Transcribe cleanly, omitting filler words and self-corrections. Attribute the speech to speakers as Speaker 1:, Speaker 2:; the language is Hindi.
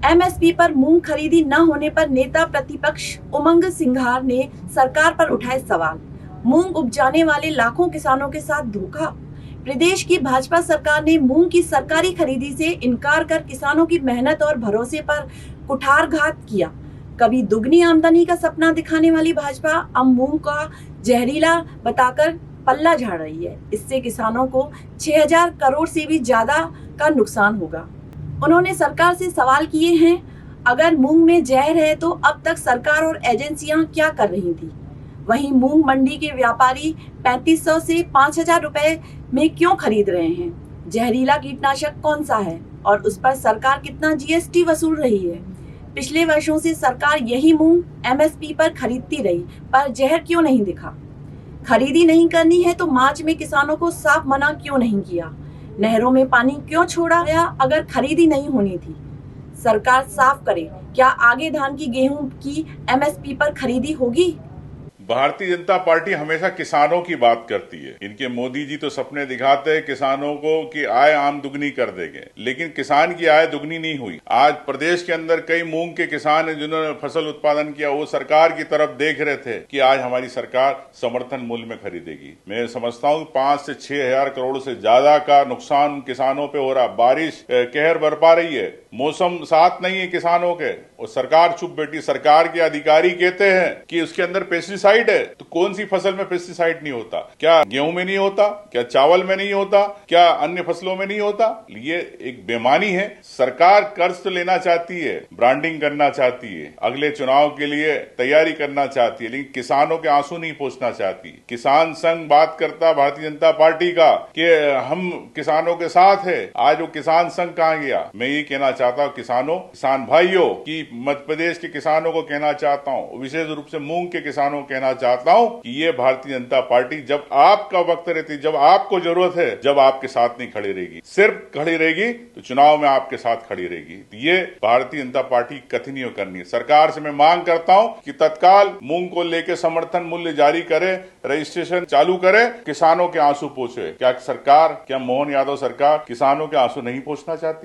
Speaker 1: एमएसपी पर मूंग खरीदी न होने पर नेता प्रतिपक्ष उमंग सिंघार ने सरकार पर उठाए सवाल। मूंग उपजाने वाले लाखों किसानों के साथ धोखा। प्रदेश की भाजपा सरकार ने मूंग की सरकारी खरीदी से इनकार कर किसानों की मेहनत और भरोसे पर कुठारघात किया। कभी दुगनी आमदनी का सपना दिखाने वाली भाजपा अब मूंग का जहरीला बताकर पल्ला झाड़ रही है। इससे किसानों को 6000 करोड़ से भी ज्यादा का नुकसान होगा। उन्होंने सरकार से सवाल किए हैं, अगर मूंग में जहर है तो अब तक सरकार और एजेंसियां क्या कर रही थी। वहीं मूंग मंडी के व्यापारी 3500 से 5000 रुपए में क्यों खरीद रहे हैं। जहरीला कीटनाशक कौन सा है और उस पर सरकार कितना जीएसटी वसूल रही है। पिछले वर्षों से सरकार यही मूंग एमएसपी पर खरीदती रही, पर जहर क्यों नहीं दिखा। खरीदी नहीं करनी है तो मार्च में किसानों को साफ मना क्यों नहीं किया। नहरों में पानी क्यों छोड़ा गया अगर खरीदी नहीं होनी थी। सरकार साफ करे, क्या आगे धान की गेहूं की एमएसपी पर खरीदी होगी।
Speaker 2: भारतीय जनता पार्टी हमेशा किसानों की बात करती है। इनके मोदी जी तो सपने दिखाते हैं किसानों को कि आय आम दुगनी कर देंगे, लेकिन किसान की आय दुगनी नहीं हुई। आज प्रदेश के अंदर कई मूंग के किसान हैं जिन्होंने फसल उत्पादन किया, वो सरकार की तरफ देख रहे थे कि आज हमारी सरकार समर्थन मूल्य में खरीदेगी। मैं समझता हूँ 5 से 6000 करोड़ से ज्यादा का नुकसान किसानों पे हो रहा। बारिश कहर बरपा रही है, मौसम साथ नहीं है किसानों के, और सरकार चुप बैठी। सरकार के अधिकारी कहते हैं कि उसके अंदर पेस्टिसाइड है, तो कौन सी फसल में पेस्टिसाइड नहीं होता। क्या गेहूं में नहीं होता, क्या चावल में नहीं होता, क्या अन्य फसलों में नहीं होता। ये एक बेईमानी है। सरकार कर्ज तो लेना चाहती है, ब्रांडिंग करना चाहती है, अगले चुनाव के लिए तैयारी करना चाहती है, लेकिन किसानों के आंसू नहीं पोंछना चाहती। किसान संघ बात करता भारतीय जनता पार्टी का कि हम किसानों के साथ है, आज वो किसान संघ कहां गया। मैं ये कहना चाहता हूं किसानों, किसान भाइयों की, मध्य प्रदेश के किसानों को कहना चाहता हूं, विशेष रूप से मूंग के किसानों को कहना चाहता हूं कि ये भारतीय जनता पार्टी जब आपका वक्त रहती, जब आपको जरूरत है, जब आपके साथ नहीं खड़ी रहेगी, सिर्फ खड़ी रहेगी तो चुनाव में आपके साथ खड़ी रहेगी। ये भारतीय जनता पार्टी कथनी नहीं करनी है। सरकार से मैं मांग करता हूं कि तत्काल मूंग को लेकर समर्थन मूल्य जारी करे, रजिस्ट्रेशन चालू करे, किसानों के आंसू पोंछे। क्या सरकार, क्या मोहन यादव सरकार किसानों के आंसू नहीं पोंछना चाहती।